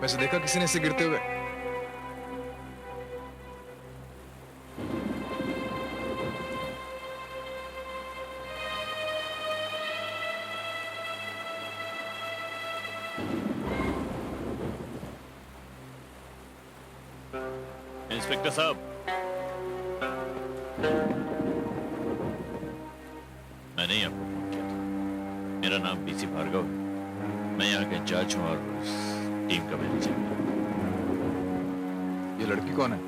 में से देखा किसी ने इसे गिरते हुए? इंस्पेक्टर साहब, मैंने ही आपको फोन किया था। मेरा नाम बीसी भार्गव है। मैं यहाँ का इंचार्ज हूँ और टीम का मैनेजर। ये लड़की कौन है?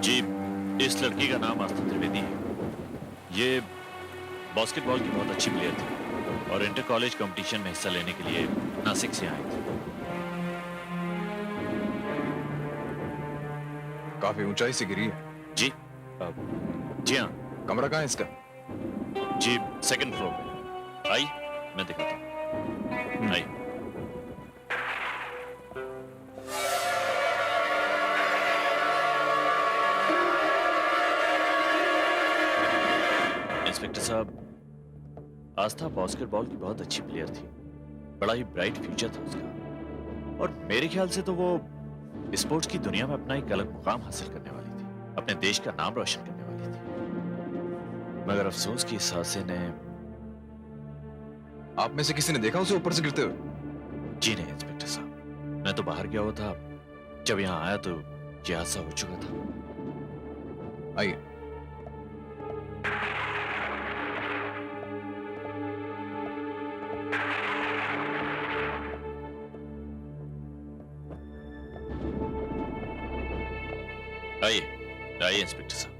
जी, इस लड़की का नाम आस्था त्रिवेदी है। ये बास्केटबॉल की बहुत अच्छी प्लेयर थी और इंटर कॉलेज कंपटीशन में हिस्सा लेने के लिए नासिक से आई थी। काफी ऊंचाई से गिरी है। जी जी हाँ। कमरा कहाँ है इसका? जी, सेकंड फ्लोर पे। आई, मैं दिखाता हूँ। आई। इंस्पेक्टर साहब, आस्था बास्केटबॉल की बहुत अच्छी प्लेयर थी। बड़ा ही ब्राइट फ्यूचर था उसका और मेरे ख्याल से तो वो स्पोर्ट्स की दुनिया में अपना एक अलग मुकाम हासिल करने वाली थी, अपने देश का नाम रोशन करने वाली थी। मगर अफसोस कि इस हादसे ने। आप में से किसी ने देखा उसे ऊपर से गिरते हुए? जी नहीं इंस्पेक्टर साहब, मैं तो बाहर गया हुआ था। जब यहाँ आया तो ये हादसा हो चुका था। आइए। आइए आइए इंस्पेक्टर साहब।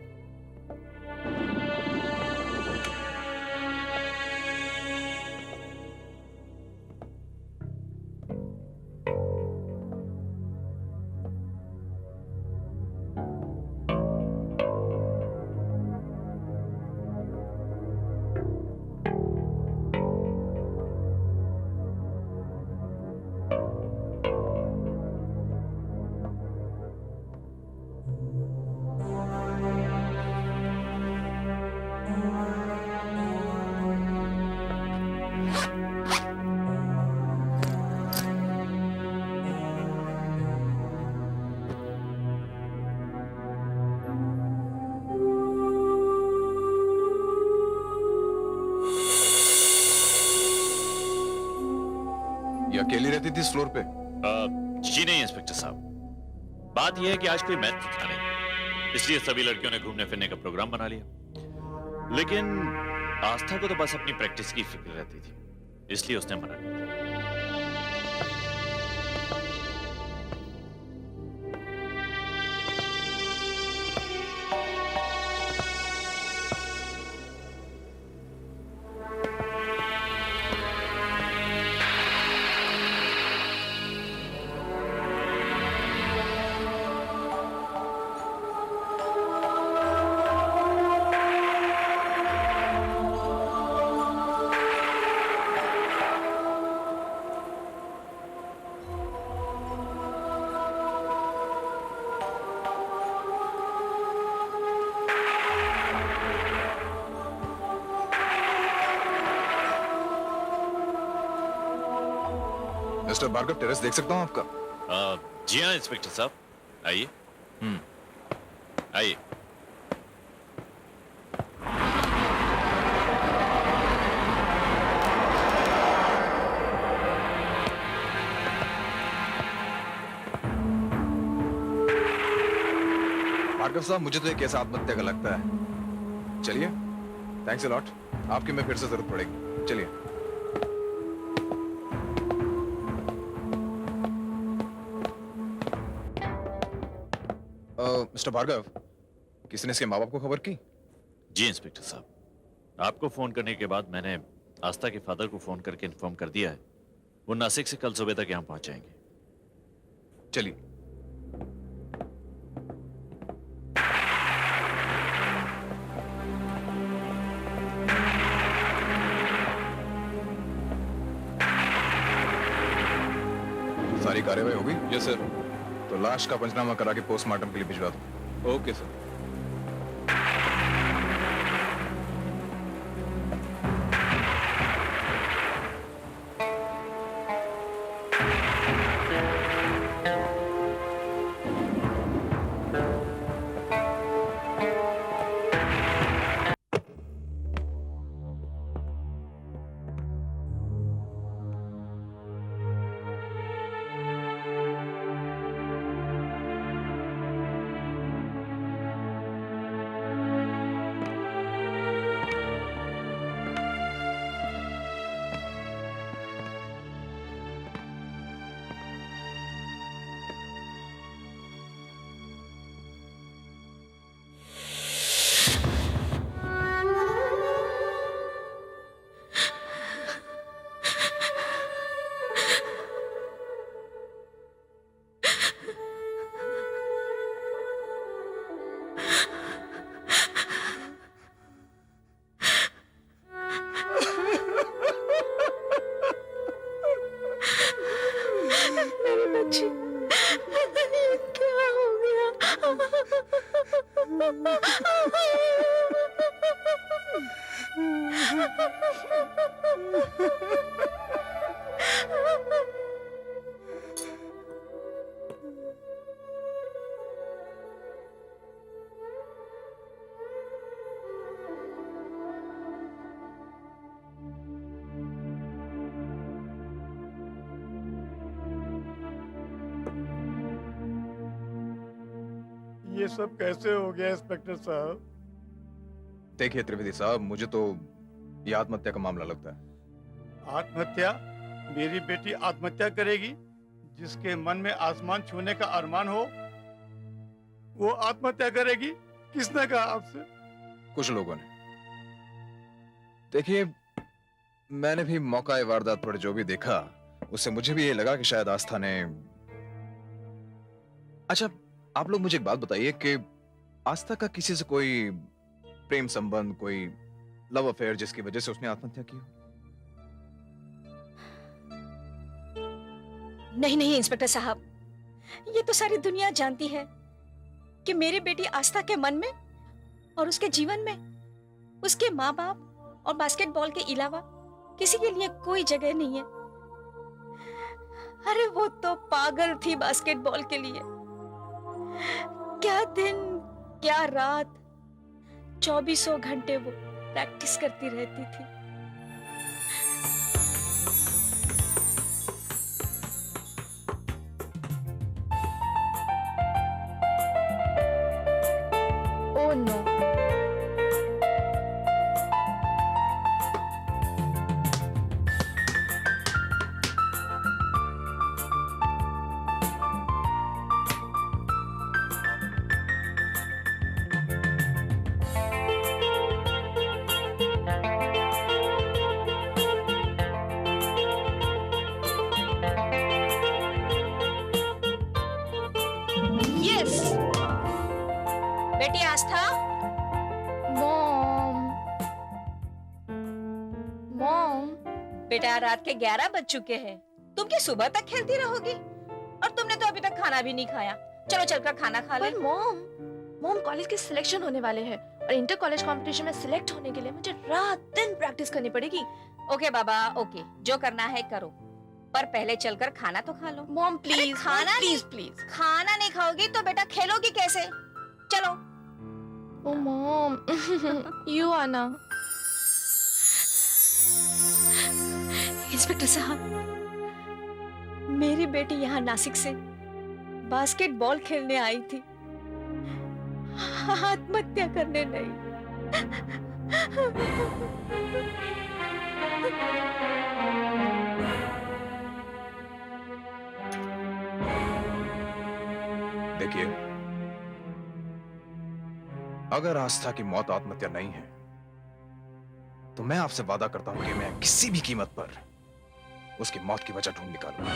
ये अकेली रहती थी इस फ्लोर पे? जी नहीं इंस्पेक्टर साहब, बात यह है कि आज कोई मैच था नहीं, इसलिए सभी लड़कियों ने घूमने फिरने का प्रोग्राम बना लिया। लेकिन आस्था को तो बस अपनी प्रैक्टिस की फिक्र रहती थी, इसलिए उसने मना कर दिया। मिस्टर भार्गव, टेरेस देख सकता हूं आपका? जी हाँ इंस्पेक्टर साहब, आइए। आइए। भार्गव साहब, मुझे तो एक ऐसा आत्महत्या का लगता है। चलिए, थैंक्स अ लॉट। आपकी मैं फिर से जरूरत पड़ेगी। चलिए। मिस्टर भार्गव, किसी ने इसके माँ बाप को खबर की? जी इंस्पेक्टर साहब, आपको फोन करने के बाद मैंने आस्था के फादर को फोन करके इन्फॉर्म कर दिया है। वो नासिक से कल सुबह तक यहां पहुंच जाएंगे। चलिए। सारी कार्यवाही हो गई? Yes sir. तो लाश का पंचनामा करा के पोस्टमार्टम के लिए भिजवा दो। Okay sir. ये सब कैसे हो गया इंस्पेक्टर साहब? देखिए त्रिवेदी साहब, मुझे तो ये आत्महत्या का मामला लगता है। आत्महत्या? मेरी बेटी आत्महत्या करेगी? जिसके मन में आसमान छूने का अरमान हो वो आत्महत्या करेगी? किसने कहा आपसे? कुछ लोगों ने। देखिए, मैंने भी मौका वारदात पर जो भी देखा उससे मुझे भी ये लगा कि शायद आस्था ने। अच्छा, आप लोग मुझे एक बात बताइए कि आस्था का किसी से कोई प्रेम संबंध, कोई लव अफेयर जिसकी वजह से उसने आत्महत्या की हो? नहीं नहीं इंस्पेक्टर साहब, ये तो सारी दुनिया जानती है कि मेरी बेटी आस्था के मन में और उसके जीवन में उसके माँ बाप और बास्केटबॉल के अलावा किसी के लिए कोई जगह नहीं है। अरे वो तो पागल थी बास्केटबॉल के लिए। क्या दिन क्या रात 24 घंटे वो प्रैक्टिस करती रहती थी। ओह नो, यस बेटी आस्था, मॉम मॉम बेटा रात के 11 बज चुके हैं। तुम क्या सुबह तक खेलती रहोगी? और तुमने तो अभी तक खाना भी नहीं खाया। चलो चलकर खाना खा ले। पर मॉम मॉम कॉलेज के सिलेक्शन होने वाले हैं और इंटर कॉलेज कंपटीशन में सिलेक्ट होने के लिए मुझे रात दिन प्रैक्टिस करनी पड़ेगी। ओके बाबा, ओके, जो करना है करो, पर पहले चलकर खाना तो खा लो। मॉम प्लीज, खाना प्लीज प्लीज। खाना नहीं खाओगी तो बेटा खेलोगी कैसे? चलो। ओ मॉम यू आना। इंस्पेक्टर साहब, मेरी बेटी यहाँ नासिक से बास्केटबॉल खेलने आई थी, आत्महत्या करने नहीं। देखिए, अगर आस्था की मौत आत्महत्या नहीं है तो मैं आपसे वादा करता हूं कि मैं किसी भी कीमत पर उसकी मौत की वजह ढूंढ निकालूंगा।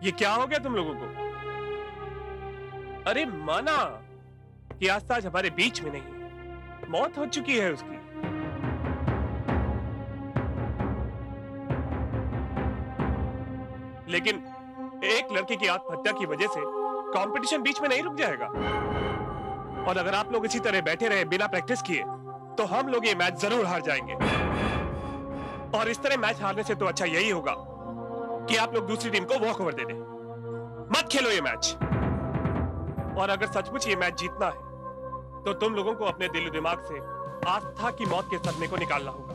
ये क्या हो गया तुम लोगों को? अरे माना कि आस्था आज हमारे बीच में नहीं है, मौत हो चुकी है उसकी। लेकिन एक लड़के की आत्महत्या की वजह से कंपटीशन बीच में नहीं रुक जाएगा। और अगर आप लोग इसी तरह बैठे रहे बिना प्रैक्टिस किए तो हम लोग ये मैच जरूर हार जाएंगे। और इस तरह मैच हारने से तो अच्छा यही होगा कि आप लोग दूसरी टीम को वॉक ओवर दे दें। मत खेलो ये मैच। और अगर सचमुच ये मैच जीतना है तो तुम लोगों को अपने दिल दिमाग से आस्था की मौत के सदमे को निकालना होगा।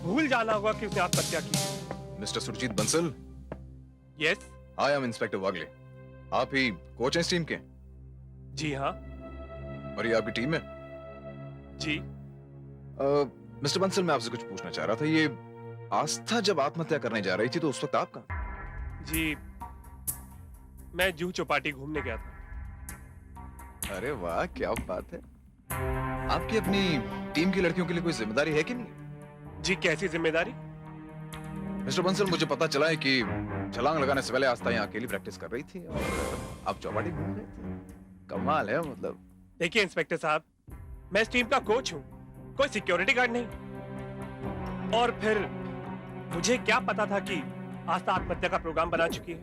भूल जाना होगा कि उसने आत्महत्या की। Mister Surjeet Bansal. Yes. I am inspector Wagle. आप ही कोच हैं इस टीम के? जी हाँ। और ये आपकी टीम है? जी। मिस्टर बंसल, मैं आपसे कुछ पूछना चाह रहा था। ये आस्था जब आत्महत्या करने जा रही थी तो उस वक्त आप कहाँ? जी, मैं जूह चौपाटी घूमने गया था। अरे वाह, क्या बात है। आपकी अपनी टीम की लड़कियों के लिए कोई जिम्मेदारी है कि नहीं? जी कैसी जिम्मेदारी? मिस्टर बंसल, मुझे पता चला है कि छलांग लगाने से पहले आस्था यहाँ अकेली प्रैक्टिस कर रही थी और आप चौपाटी घूम रहे थे। कमाल है मतलब। देखिए इंस्पेक्टर साहब, मैं इस टीम का कोच हूँ, कोई सिक्योरिटी गार्ड नहीं। और फिर मुझे क्या पता था कि आस्था आत्महत्या का प्रोग्राम बना चुकी है।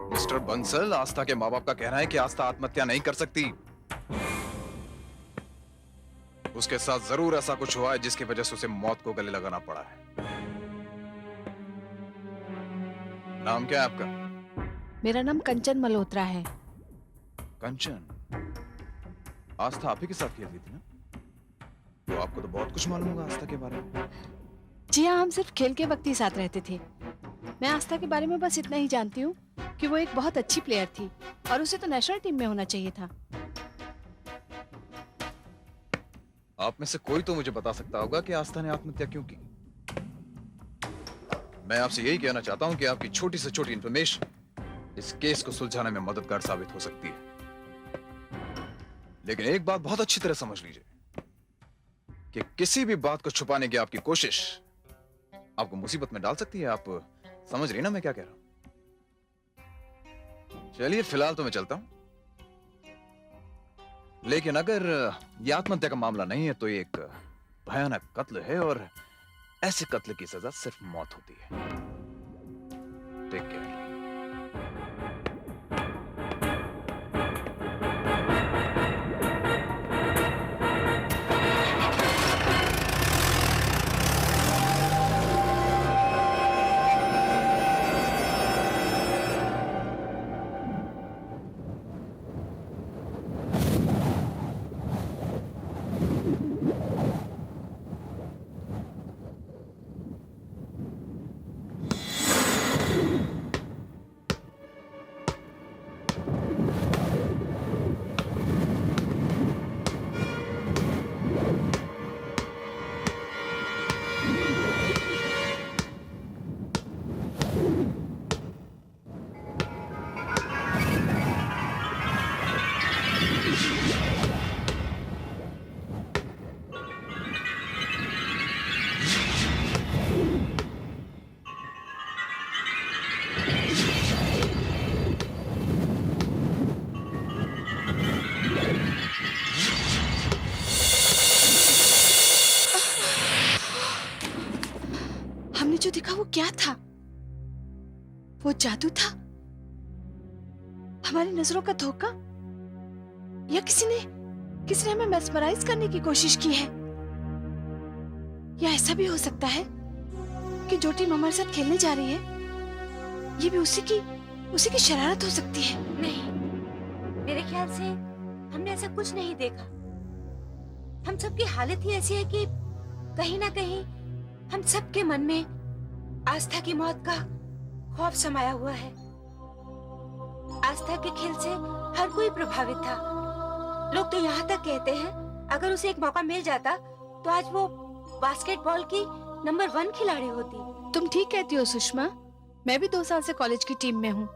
मिस्टर बंसल, आस्था के माँ बाप का कहना है कि आस्था आत्महत्या नहीं कर सकती। उसके साथ जरूर ऐसा कुछ हुआ है जिसकी वजह से उसे मौत को गले लगाना पड़ा है। नाम क्या है आपका? मेरा नाम कंचन मल्होत्रा है। कंचन, आस्था आप ही के साथ खेलती थी ना? तो आपको तो बहुत कुछ मालूम होगा आस्था के बारे में। जी हाँ, हम सिर्फ खेल के वक्त ही साथ रहते थे। मैं आस्था के बारे में बस इतना ही जानती हूँ कि वो एक बहुत अच्छी प्लेयर थी और उसे तो नेशनल टीम में होना चाहिए था। आप में से कोई तो मुझे बता सकता होगा कि आस्था ने आत्महत्या क्यों की। मैं आपसे यही कहना चाहता हूं कि आपकी छोटी से छोटी इंफॉर्मेशन इस केस को सुलझाने में मददगार साबित हो सकती है। लेकिन एक बात बहुत अच्छी तरह समझ लीजिए कि किसी भी बात को छुपाने की आपकी कोशिश आपको मुसीबत में डाल सकती है। आप समझ रही ना मैं क्या कह रहा हूं? चलिए, फिलहाल तो मैं चलता हूं। लेकिन अगर यह आत्महत्या का मामला नहीं है तो ये एक भयानक कत्ल है और ऐसे कत्ल की सजा सिर्फ मौत होती है। Take care. हमने जो देखा वो क्या था? वो जादू था? हमारी नजरों का धोखा? या किसी ने हमें मेस्मराइज करने की कोशिश की है? या ऐसा भी हो सकता है कि जो टीम हमारे साथ खेलने जा रही है ये भी उसी की शरारत हो सकती है। नहीं, मेरे ख्याल से हमने ऐसा कुछ नहीं देखा। हम सबकी हालत ही ऐसी है कि कहीं ना कहीं हम सबके मन में आस्था की मौत का खौफ समाया हुआ है। आस्था के खेल से हर कोई प्रभावित था। लोग तो यहाँ तक कहते हैं अगर उसे एक मौका मिल जाता तो आज वो बास्केटबॉल की नंबर 1 खिलाड़ी होती। तुम ठीक कहती हो सुषमा। मैं भी 2 साल से कॉलेज की टीम में हूँ,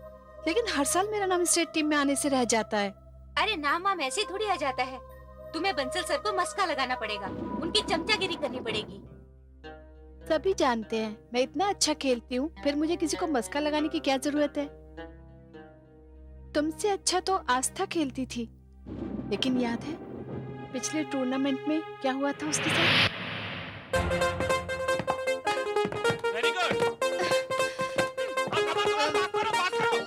लेकिन हर साल मेरा नाम स्टेट टीम में आने से रह जाता है। अरे नाम वाम ऐसे थोड़ी आ जाता है। तुम्हें बंसल सर को मस्का लगाना पड़ेगा, उनकी चमचागिरी करनी पड़ेगी। सभी जानते हैं मैं इतना अच्छा खेलती हूँ, फिर मुझे किसी को मस्का लगाने की क्या जरूरत है? तुमसे अच्छा तो आस्था खेलती थी, लेकिन याद है पिछले टूर्नामेंट में क्या हुआ था उसके साथ? Very good. बात करो।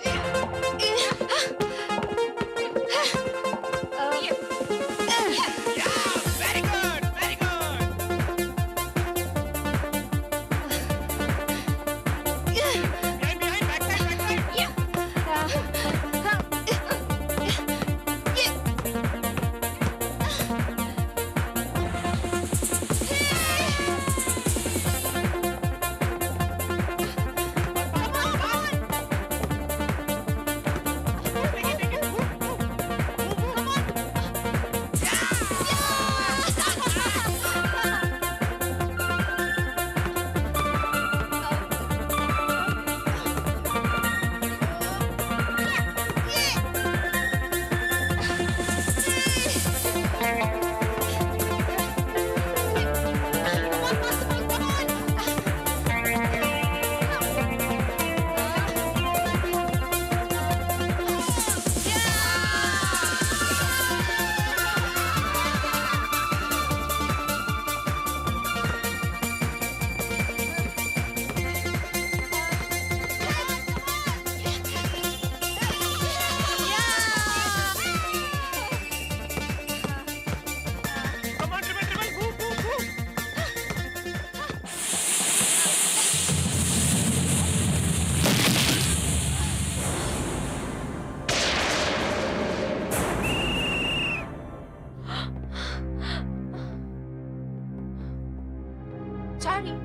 Sorry.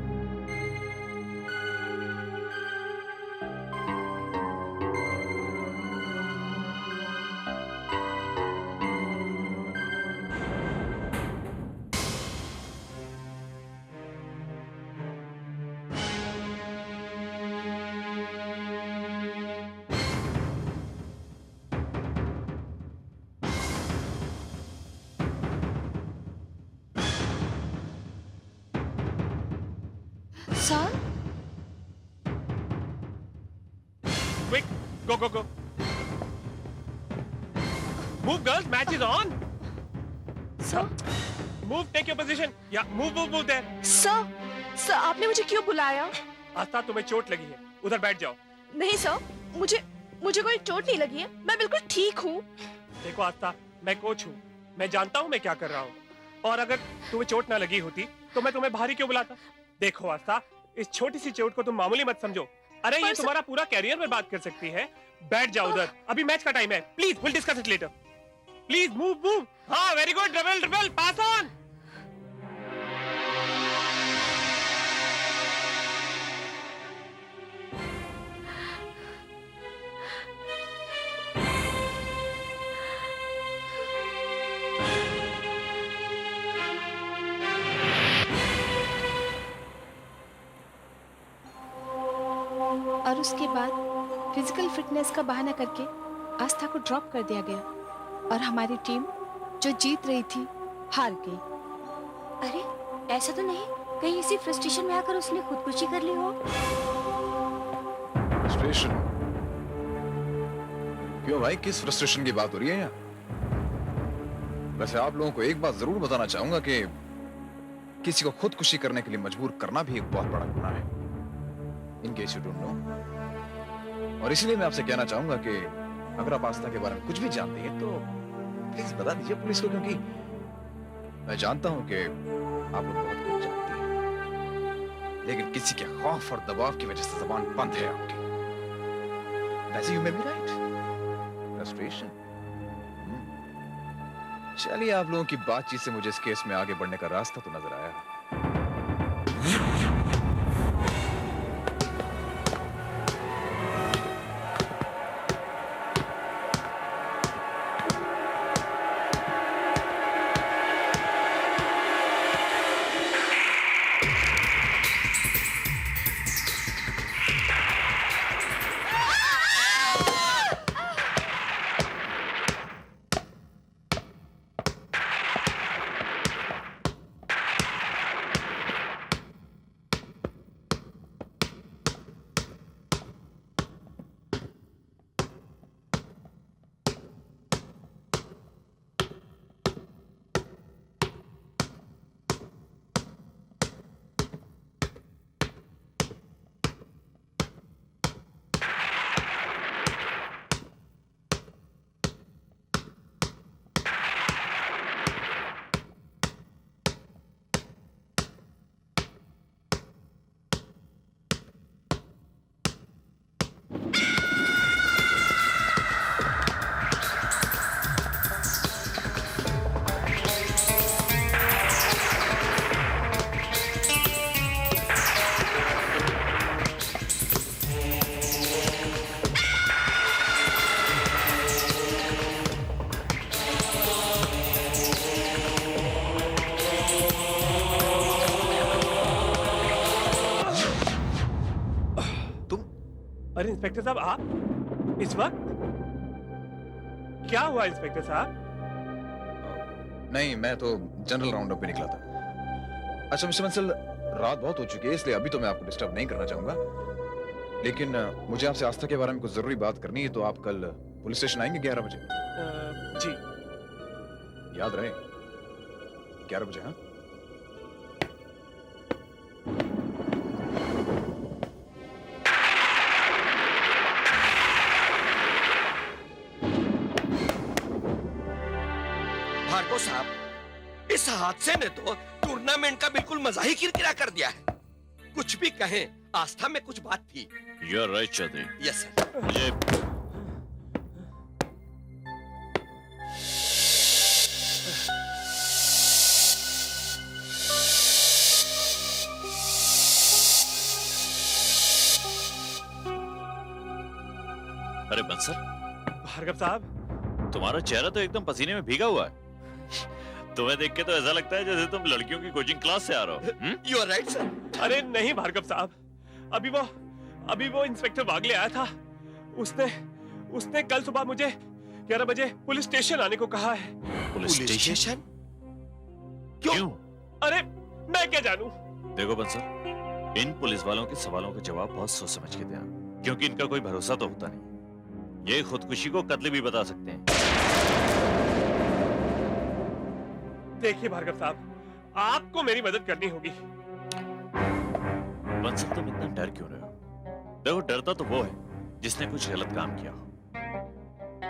Sir, Quick, go. Move, girls. Match is on. Sir, Move, take your position. Yeah, move there. Sir आपने मुझे क्यों बुलाया? आस्था, तुम्हें चोट लगी है, उधर बैठ जाओ। नहीं सर, मुझे कोई चोट नहीं लगी है, मैं बिल्कुल ठीक हूँ। देखो आस्था, मैं कोच हूँ, मैं जानता हूँ मैं क्या कर रहा हूँ। और अगर तुम्हें चोट ना लगी होती तो मैं तुम्हें बाहरी क्यों बुलाता? देखो आस्था, इस छोटी सी चोट को तुम मामूली मत समझो। अरे ये तुम्हारा पूरा कैरियर बर्बाद कर सकती है। बैठ जाओ उधर, अभी मैच का टाइम है। Please, will discuss it later. Please move. हाँ, very good, dribble, pass on. और उसके बाद फिजिकल फिटनेस का बहाना करके आस्था को ड्रॉप कर दिया गया और हमारी टीम जो जीत रही थी हार गई। अरे ऐसा तो नहीं, कहीं इसी फ्रस्ट्रेशन में आकर उसने खुदकुशी कर ली हो? फ्रस्ट्रेशन? क्यों भाई, किस फ्रस्ट्रेशन की बात हो रही है यहाँ? वैसे आप लोगों को एक बात जरूर बताना चाहूंगा कि किसी को खुदकुशी करने के लिए मजबूर करना भी एक बहुत बड़ा गुनाह है। In case you don't know. और इसलिए मैं आपसे कहना चाहूंगा कि अगर आप आस्था के बारे में कुछ भी जानती हैं तो प्लीज बता दीजिए पुलिस को, क्योंकि मैं जानता हूं कि आप लोग बहुत कुछ जानती हैं, लेकिन किसी के खौफ और दबाव की वजह से जबान बंद है आपकी। वैसे you may be right, frustration. चलिए, आप लोगों की बातचीत से मुझे इस केस में आगे बढ़ने का रास्ता तो नजर आया। अरे इंस्पेक्टर साहब, आप इस वक्त? क्या हुआ इंस्पेक्टर साहब? नहीं, मैं तो जनरल राउंड अप पे निकला था। अच्छा मिस्टर बंसल, रात बहुत हो चुकी है, इसलिए अभी तो मैं आपको डिस्टर्ब नहीं करना चाहूंगा, लेकिन मुझे आपसे आस्था के बारे में कुछ जरूरी बात करनी है। तो आप कल पुलिस स्टेशन आएंगे 11 बजे? जी। याद रहे, 11 बजे। हाँ, भार्गव साहब, इस हादसे ने तो टूर्नामेंट का बिल्कुल मजा ही किरकिरा कर दिया है। कुछ भी कहें, आस्था में कुछ बात थी। You are right Chaudhary. Yes sir. मुझे बंसल, भार्गव साहब, तुम्हारा चेहरा तो एकदम पसीने में भीगा हुआ है। तुम्हें देख के तो ऐसा लगता है जैसे तुम लड़कियों की कोचिंग क्लास से आ रहे हो। You are right sir. अरे नहीं भार्गव साहब, अभी वो इंस्पेक्टर वागले आया था। उसने कल सुबह मुझे 11 बजे पुलिस स्टेशन आने को कहा है। Police station? क्यों? अरे मैं क्या जानूं। देखो बंसल, इन पुलिस वालों के सवालों का जवाब बहुत सोच समझ के देना, क्योंकि इनका कोई भरोसा तो होता नहीं। ये खुदकुशी को कत्ल भी बता सकते हैं। देखिए भार्गव साहब, आपको मेरी मदद करनी होगी। बंसल, तुम इतना डर क्यों रहे हो? देखो, डरता तो वो है जिसने कुछ गलत काम किया हो।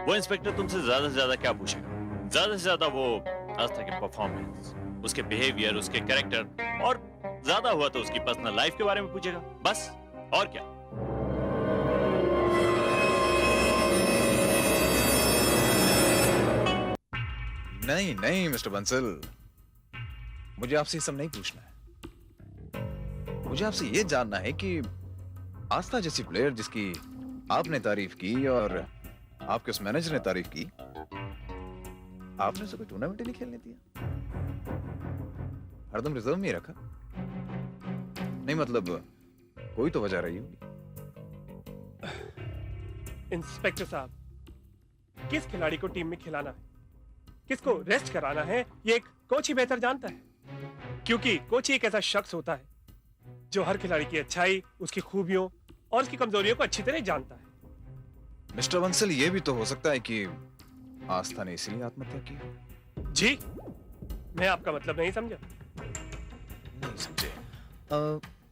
वो इंस्पेक्टर तुमसे ज्यादा से ज्यादा क्या पूछेगा? ज्यादा से ज्यादा वो आस्था के परफॉर्मेंस, उसके बिहेवियर, उसके कैरेक्टर, और ज्यादा हुआ तो उसकी पर्सनल लाइफ के बारे में पूछेगा, बस। और क्या? नहीं नहीं मिस्टर बंसल, मुझे आपसे ये सब नहीं पूछना है। मुझे आपसे ये जानना है कि आस्था जैसी प्लेयर जिसकी आपने तारीफ की और आपके उस मैनेजर ने तारीफ की, आपने उसे कोई टूर्नामेंट ही नहीं खेलने दिया, हरदम रिजर्व में ही रखा। नहीं मतलब कोई तो वजह रही होगी। इंस्पेक्टर साहब, किस खिलाड़ी को टीम में खिलाना है, किसको रेस्ट कराना है, ये एक कोच ही बेहतर जानता है। क्योंकि कोच ही एक ऐसा शख्स होता है जो हर खिलाड़ी की अच्छाई, उसकी खूबियों और उसकी कमजोरियों को अच्छी तरह जानता है। मिस्टर बंसल, ये भी तो हो सकता है कि आस्था ने इसलिए आत्महत्या की। जी, मैं आपका मतलब नहीं समझा। नहीं समझे।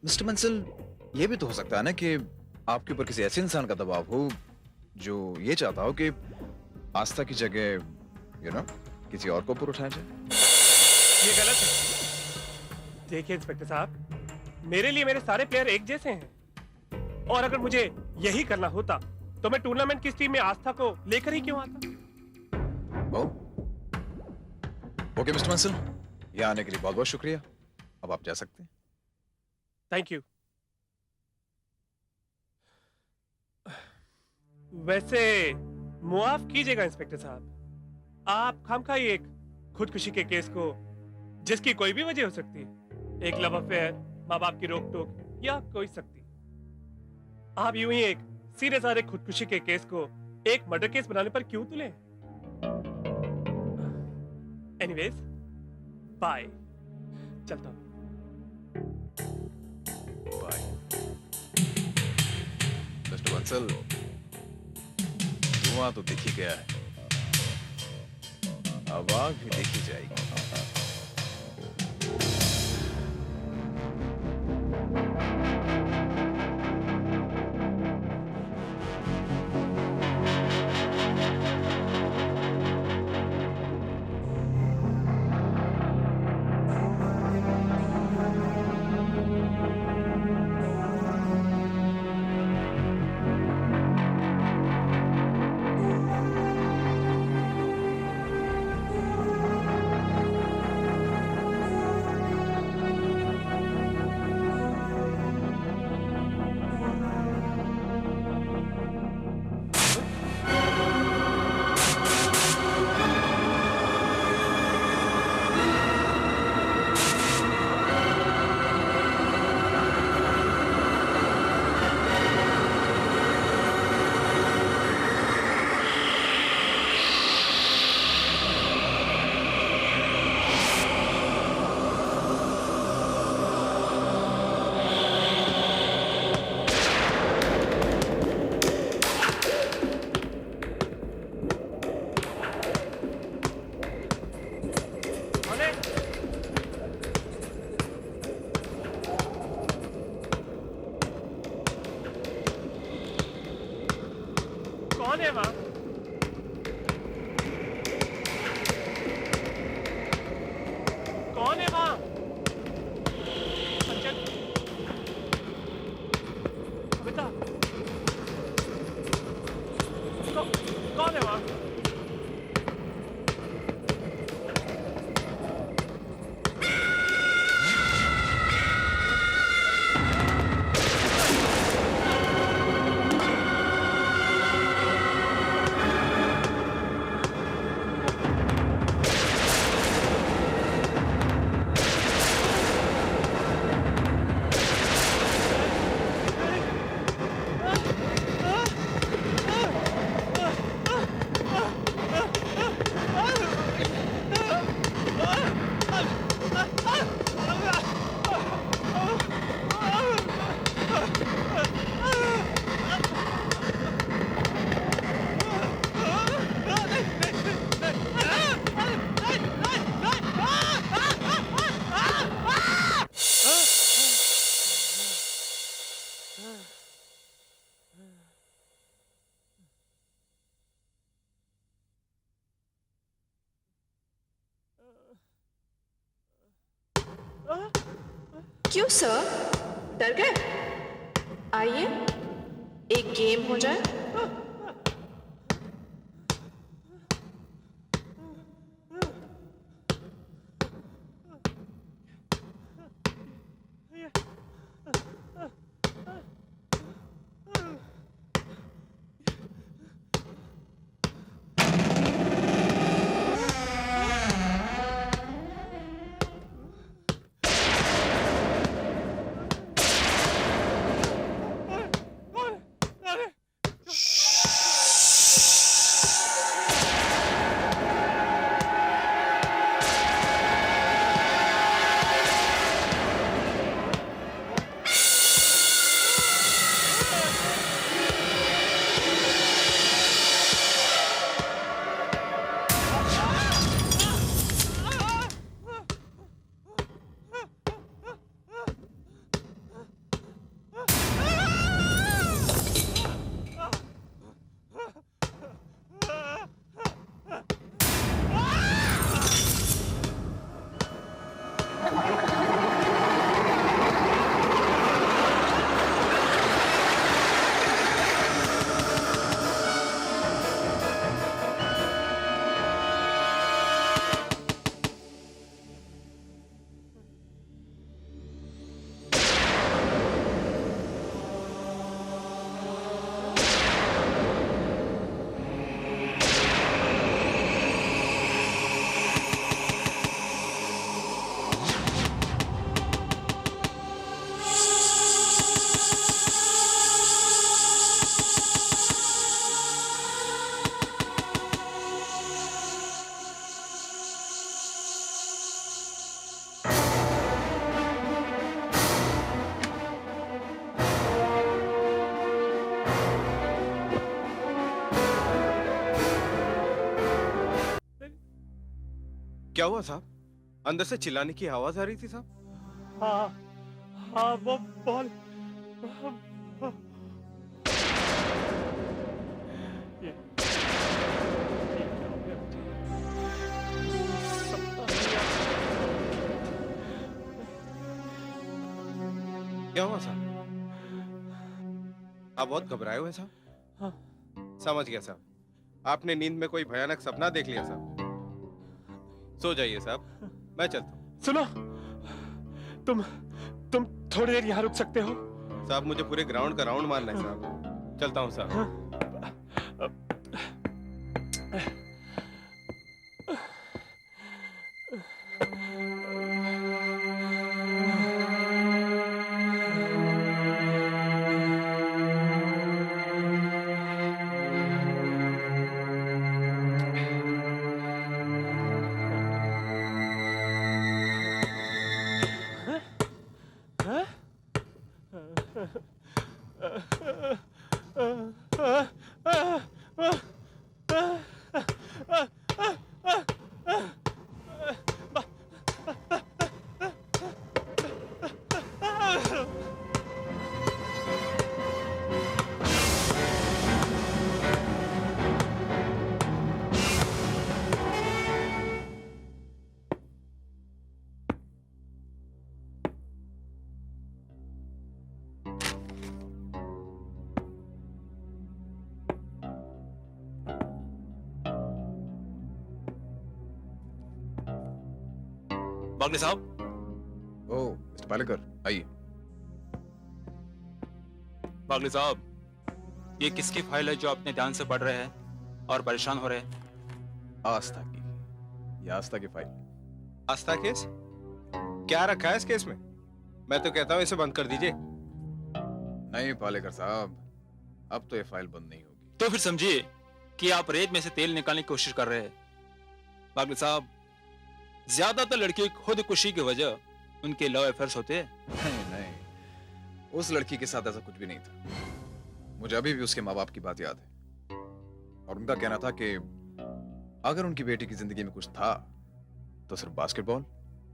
मिस्टर बंसल, ये भी तो हो सकता है ना कि आपके ऊपर किसी ऐसे इंसान का दबाव हो जो ये चाहता हो कि आस्था की जगह किसी और को ऊपर उठाया जाए। ये गलत है। देखिए इंस्पेक्टर साहब, मेरे लिए मेरे सारे प्लेयर एक जैसे हैं, और अगर मुझे यही करना होता तो मैं टूर्नामेंट की टीम में आस्था को लेकर ही क्यों आता। ओके मिस्टर बंसल, यहाँ आने के लिए बहुत बहुत शुक्रिया। अब आप जा सकते हैं। Thank you. वैसे मुआफ कीजिएगा इंस्पेक्टर साहब, आप खामखा ही एक खुदकुशी के केस को, जिसकी कोई भी वजह हो सकती है, एक लव अफेयर, माँ बाप की रोक टोक या कोई सकती, आप यूं ही एक सीरियस और एक खुदकुशी के केस को एक मर्डर केस बनाने पर क्यों तुले। एनीवेज, बाय, चलता हूं। बाय मिस्टर बंसल, धुआं तो दिख ही गया है, अब आग भी देखी जाएगी। क्यों सर, डर गए? आइए, एक गेम हो जाए। क्या हुआ साहब? अंदर से चिल्लाने की आवाज आ रही थी साहब। हाँ हाँ, वो बॉल क्या हुआ साहब? आप बहुत घबराए हुए साहब। हाँ। समझ गया साहब, आपने नींद में कोई भयानक सपना देख लिया साहब। सो जाइए साहब, मैं चलता हूँ। सुनो, तुम थोड़ी देर यहाँ रुक सकते हो? साहब मुझे पूरे ग्राउंड का राउंड मारना है साहब। चलता हूँ साहब। बागले साहब। ओह मिस्टर पालेकर, आइए। बागले साहब, ये किसकी फाइल है जो आपने ध्यान से पढ़ रहे हैं और परेशान हो रहे हैं? आस्था की। ये आस्था की फाइल। आस्था केस? क्या रखा है इस केस में? मैं तो कहता हूँ इसे बंद कर दीजिए। नहीं पालेकर साहब, अब तो ये फाइल बंद नहीं होगी। तो फिर समझिए कि आप रेत में से तेल निकालने की कोशिश कर रहे हैं। बागले साहब, ज्यादातर लड़की खुदकुशी की वजह उनके लव अफेयर्स होते हैं। नहीं नहीं, उस लड़की के साथ ऐसा कुछ भी नहीं था। मुझे अभी भी उसके माँ बाप की बात याद है, और उनका कहना था कि अगर उनकी बेटी की जिंदगी में कुछ था तो सिर्फ बास्केटबॉल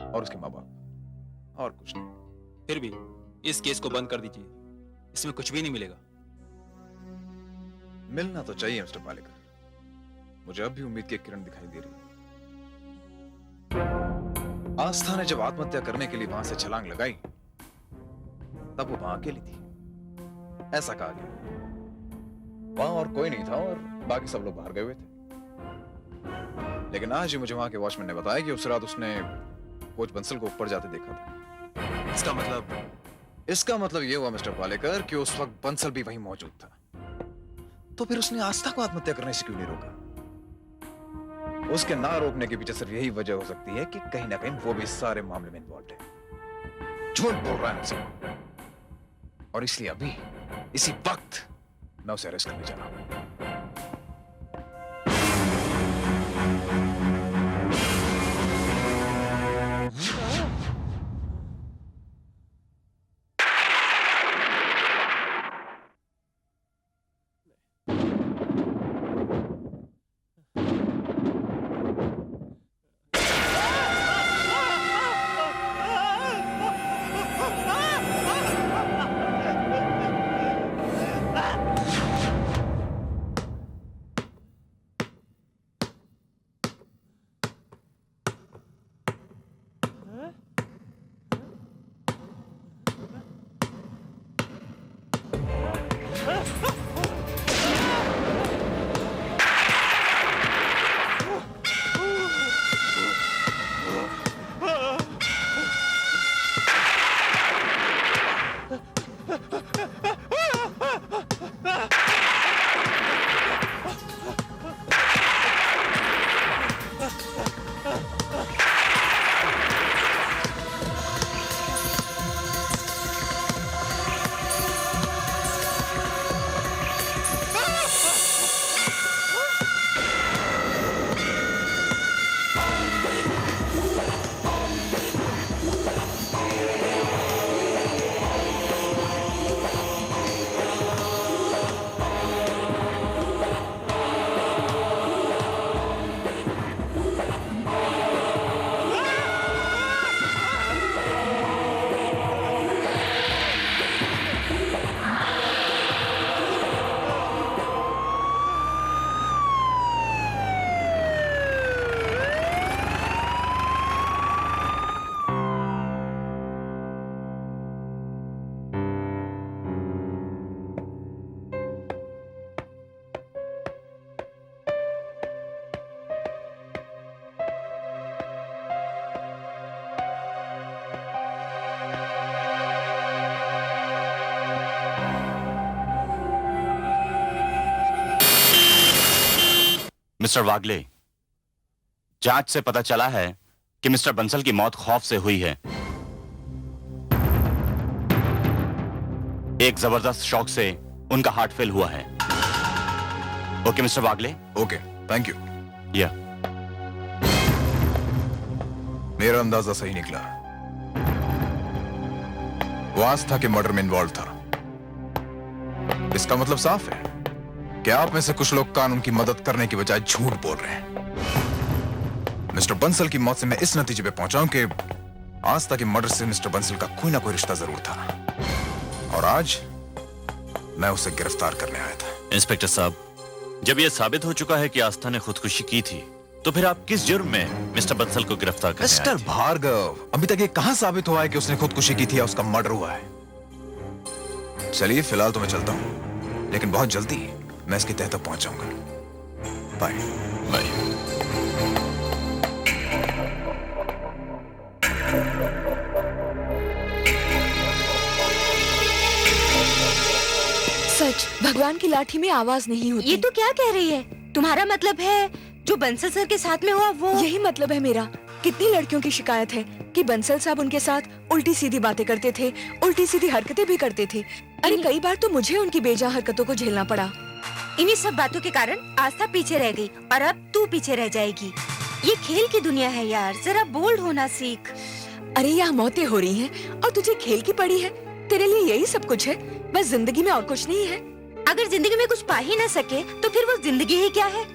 और उसके माँ बाप, और कुछ नहीं। फिर भी इस केस को बंद कर दीजिए, इसमें कुछ भी नहीं मिलेगा। मिलना तो चाहिए मिस्टर पालेकर। मुझे अब भी उम्मीद की एक किरण दिखाई दे रही है। आस्था ने जब आत्महत्या करने के लिए वहां से छलांग लगाई तब वो वहां अकेली थी, ऐसा कहा गया। वहां और कोई नहीं था और बाकी सब लोग बाहर गए हुए थे। लेकिन आज ही मुझे वहां के वॉचमैन ने बताया कि उस रात उसने कोच बंसल को ऊपर जाते देखा था। इसका मतलब ये हुआ मिस्टर पालेकर कि उस वक्त बंसल भी वहीं मौजूद था। तो फिर उसने आस्था को आत्महत्या करने से क्यों नहीं रोका? उसके ना रोकने के पीछे सिर्फ यही वजह हो सकती है कि कहीं ना कहीं वो भी इस सारे मामले में इन्वॉल्व है। झूठ बोल रहा है मुझसे, और इसलिए अभी इसी वक्त मैं उसे अरेस्ट करने जा रहा हूं। मिस्टर वागले, जांच से पता चला है कि मिस्टर बंसल की मौत खौफ से हुई है। एक जबरदस्त शॉक से उनका हार्ट फेल हुआ है। Okay mister Wagle? Okay, thank you. या मेरा अंदाजा सही निकला, वो आस्था के मर्डर में इन्वॉल्व था। इसका मतलब साफ है कि आप में से कुछ लोग कानून की मदद करने की बजाय झूठ बोल रहे हैं। मिस्टर बंसल की मौत से मैं इस नतीजे पे पहुंचा हूं कि आस्था के मर्डर से मिस्टर बंसल का कोई ना कोई रिश्ता जरूर था, और आज मैं उसे गिरफ्तार करने आया था। इंस्पेक्टर साहब, जब यह साबित हो चुका है कि आस्था ने खुदकुशी की थी, तो फिर आप किस जुर्म में मिस्टर बंसल को गिरफ्तार करने आए थे? मिस्टर भार्गव, अभी तक ये कहां साबित हुआ है कि उसने खुदकुशी की थी या उसका मर्डर हुआ है? चलिए फिलहाल तो मैं चलता हूं, लेकिन बहुत जल्दी मैं इसकी तह तक पहुंच जाऊंगा। Bye bye. सच, भगवान की लाठी में आवाज नहीं होती। ये तो क्या कह रही है? तुम्हारा मतलब है जो बंसल सर के साथ में हुआ वो? यही मतलब है मेरा। कितनी लड़कियों की शिकायत है कि बंसल साहब उनके साथ उल्टी सीधी बातें करते थे, उल्टी सीधी हरकतें भी करते थे। अरे कई बार तो मुझे उनकी बेजा हरकतों को झेलना पड़ा। इन्हीं सब बातों के कारण आस्था पीछे रह गई और अब तू पीछे रह जाएगी। ये खेल की दुनिया है यार, जरा बोल्ड होना सीख। अरे यहाँ मौतें हो रही हैं और तुझे खेल की पड़ी है। तेरे लिए यही सब कुछ है, बस जिंदगी में और कुछ नहीं है। अगर जिंदगी में कुछ पा ही ना सके तो फिर वो जिंदगी ही क्या है?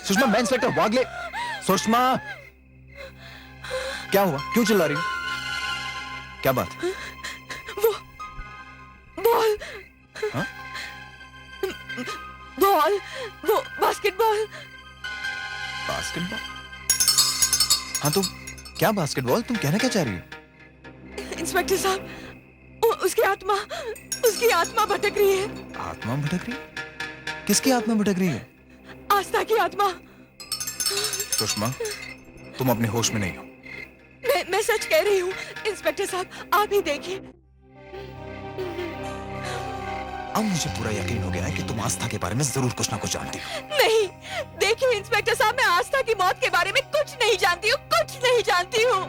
सुषमा, मैं इंस्पेक्टर वागले। सुषमा, क्या हुआ? क्यों चिल्ला रही हो? क्या बात? वो बॉल। हाँ? बॉल, वो बास्केटबॉल। बास्केटबॉल? हाँ तो क्या बास्केटबॉल? तुम कहना क्या चाह रही हो? इंस्पेक्टर साहब, उसकी आत्मा भटक रही है। आत्मा भटक रही है? किसकी आत्मा भटक रही है? आस्था की आत्मा। सुषमा, तुम अपने होश में नहीं हो। मैं सच कह रही हूँ इंस्पेक्टर साहब, आप ही देखिए। अब मुझे पूरा यकीन हो गया है कि तुम आस्था के बारे में जरूर कुछ ना कुछ जानती हो। नहीं, देखिए इंस्पेक्टर साहब, मैं आस्था की मौत के बारे में कुछ नहीं जानती हूँ, कुछ नहीं जानती हूँ।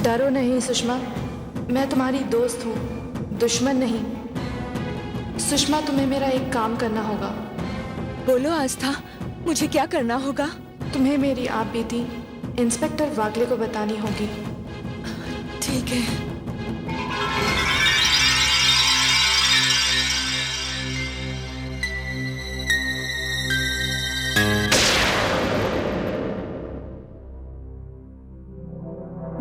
डरो नहीं सुषमा, मैं तुम्हारी दोस्त हूँ, दुश्मन नहीं। सुषमा, तुम्हें मेरा एक काम करना होगा। बोलो आस्था, मुझे क्या करना होगा? तुम्हें मेरी आप बीती इंस्पेक्टर वागले को बतानी होगी। ठीक है।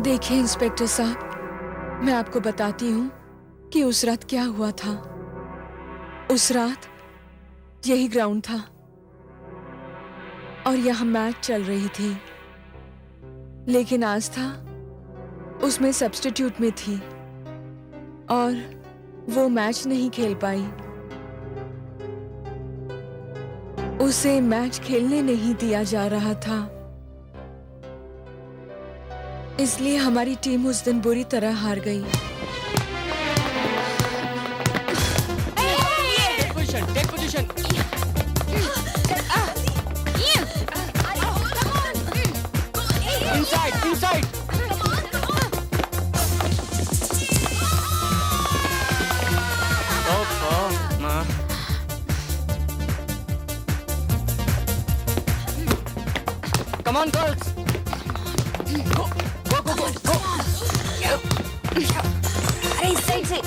देखिए इंस्पेक्टर साहब, मैं आपको बताती हूँ कि उस रात क्या हुआ था। उस रात यही ग्राउंड था और यहाँ मैच चल रही थी, लेकिन आस्था उसमें सब्स्टिट्यूट में थी और वो मैच नहीं खेल पाई। उसे मैच खेलने नहीं दिया जा रहा था, इसलिए हमारी टीम उस दिन बुरी तरह हार गई। Take position. Inside. Come on, girls. Go. अरे इस साइड से।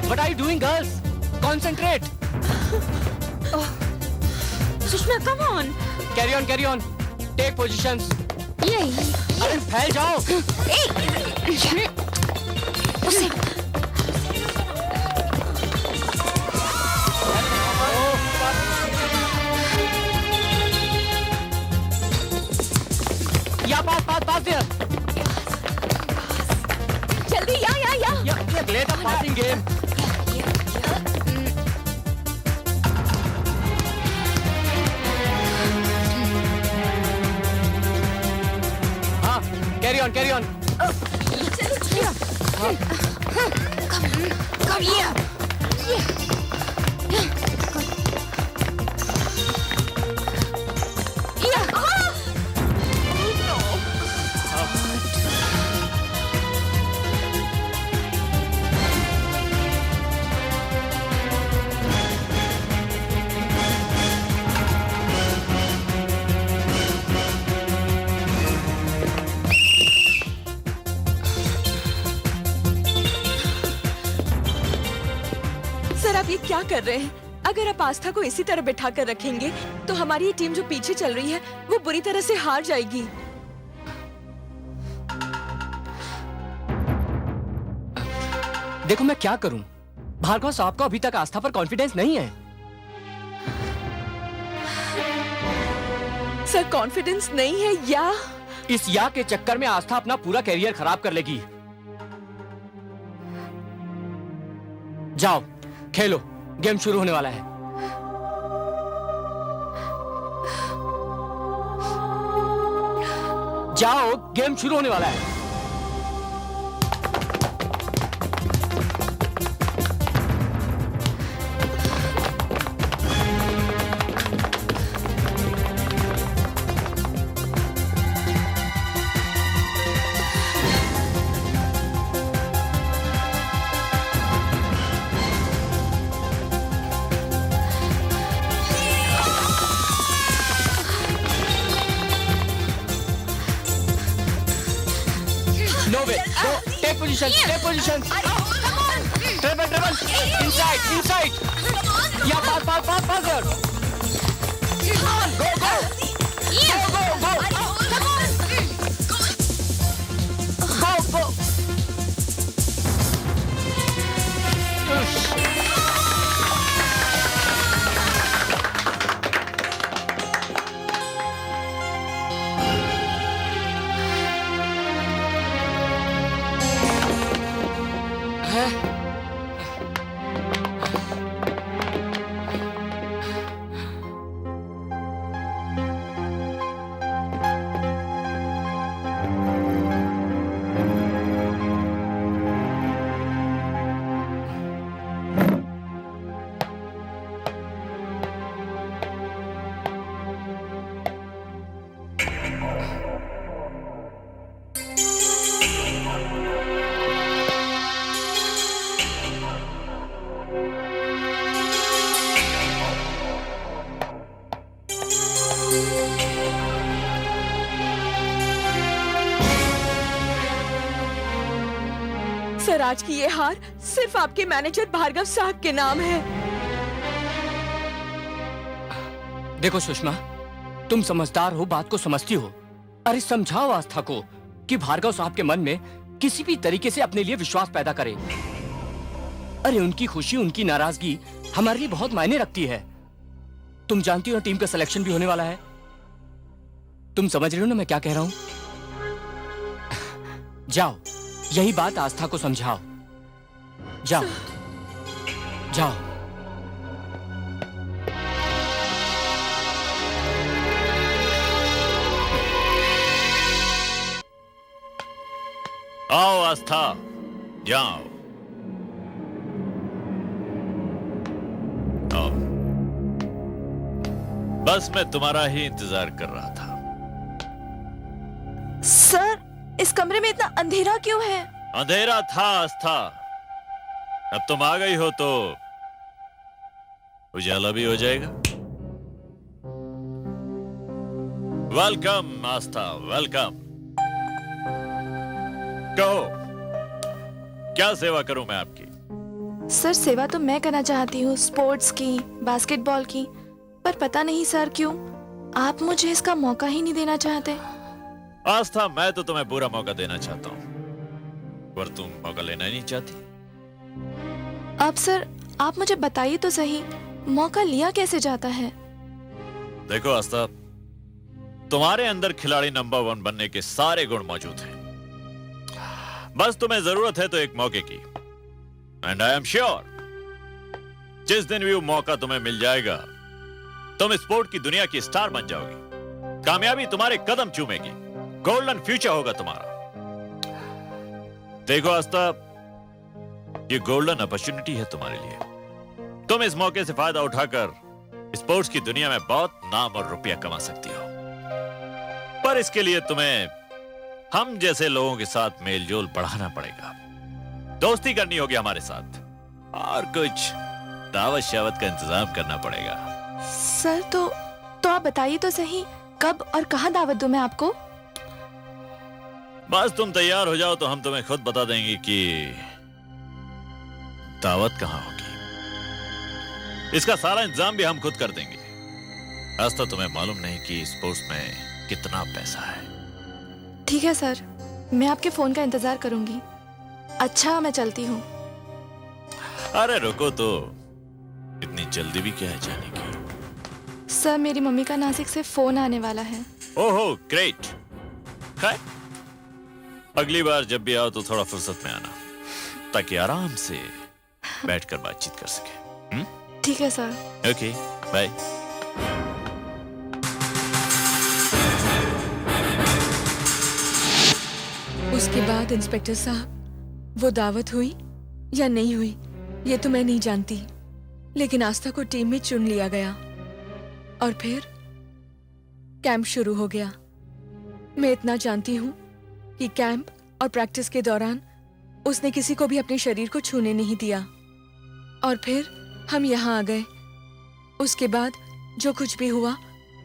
What are you doing, girls? Concentrate. Sushma, come on. Carry on. Take positions. अरे फैल जाओ. उसे Pass there. जल्दी, या। Play the passing game. हाँ, carry on. Come here. Sir आप ये क्या कर रहे हैं? अगर आप आस्था को इसी तरह बिठा कर रखेंगे तो हमारी ये टीम जो पीछे चल रही है वो बुरी तरह से हार जाएगी। देखो मैं क्या करूं, भार्गव साहब को अभी तक आस्था पर कॉन्फिडेंस नहीं है। सर कॉन्फिडेंस नहीं है या इस या के चक्कर में आस्था अपना पूरा कैरियर खराब कर लेगी। जाओ खेलो, गेम शुरू होने वाला है। जाओ गेम शुरू होने वाला है। Take position. Treble. Inside. Yeah, pass there. Go. Go. Sir आज की ये हार सिर्फ आपके मैनेजर भार्गव साहब के नाम है। देखो सुषमा, तुम समझदार हो, बात को समझती हो। अरे समझाओ आस्था को कि भार्गव साहब के मन में किसी भी तरीके से अपने लिए विश्वास पैदा करे। अरे उनकी खुशी, उनकी नाराजगी हमारे लिए बहुत मायने रखती है। तुम जानती हो टीम का सिलेक्शन भी होने वाला है। तुम समझ रहे हो ना मैं क्या कह रहा हूं? जाओ यही बात आस्था को समझाओ। जाओ। आओ आस्था, जाओ। आओ। बस मैं तुम्हारा ही इंतजार कर रहा था। सर इस कमरे में इतना अंधेरा क्यों है? अंधेरा था आस्था, अब तुम आ गई हो तो उजाला भी हो जाएगा। वेलकम आस्था, वेलकम। कहो क्या सेवा करूं मैं आपकी? सर सेवा तो मैं करना चाहती हूँ, स्पोर्ट्स की, बास्केटबॉल की, पर पता नहीं सर क्यों आप मुझे इसका मौका ही नहीं देना चाहते। आस्था मैं तो तुम्हें बुरा मौका देना चाहता हूं, पर तुम मौका लेना ही नहीं चाहती। अब सर आप मुझे बताइए तो सही, मौका लिया कैसे जाता है? देखो आस्था, तुम्हारे अंदर खिलाड़ी नंबर 1 बनने के सारे गुण मौजूद हैं। बस तुम्हें जरूरत है तो एक मौके की। एंड आई एम श्योर जिस दिन भी वो मौका तुम्हें मिल जाएगा तुम स्पोर्ट की दुनिया की स्टार बन जाओगी। कामयाबी तुम्हारे कदम चूमेगी, गोल्डन फ्यूचर होगा तुम्हारा। देखो आस्था, ये गोल्डन अपॉर्चुनिटी है तुम्हारे लिए। तुम इस मौके से फायदा उठाकर स्पोर्ट्स की दुनिया में बहुत नाम और रुपया कमा सकती हो, पर इसके लिए तुम्हें हम जैसे लोगों के साथ मेलजोल बढ़ाना पड़ेगा। दोस्ती करनी होगी हमारे साथ और कुछ दावत शावत का इंतजाम करना पड़ेगा। सर तो आप बताइए तो सही, कब और कहां दावत दूं मैं आपको? बस तुम तैयार हो जाओ तो हम तुम्हें खुद बता देंगे कि दावत कहां होगी। इसका सारा इंतजाम भी हम खुद कर देंगे। आस्था, तुम्हें मालूम नहीं कि स्पोर्ट्स में कितना पैसा है। ठीक है सर, मैं आपके फोन का इंतजार करूंगी। अच्छा, मैं चलती हूँ। अरे रुको तो, इतनी जल्दी भी क्या है जाने की? सर, मेरी मम्मी का नासिक से फोन आने वाला है। ओहो ग्रेट। खैर, अगली बार जब भी आओ तो थोड़ा फुर्सत में आना, ताकि आराम से बैठकर बातचीत कर सके। ठीक है सर। Okay, bye. उसके बाद इंस्पेक्टर साहब, वो दावत हुई या नहीं हुई ये तो मैं नहीं जानती, लेकिन आस्था को टीम में चुन लिया गया और फिर कैंप शुरू हो गया। मैं इतना जानती हूँ कि कैंप और प्रैक्टिस के दौरान उसने किसी को भी अपने शरीर को छूने नहीं दिया और फिर हम यहाँ आ गए। उसके बाद जो कुछ भी हुआ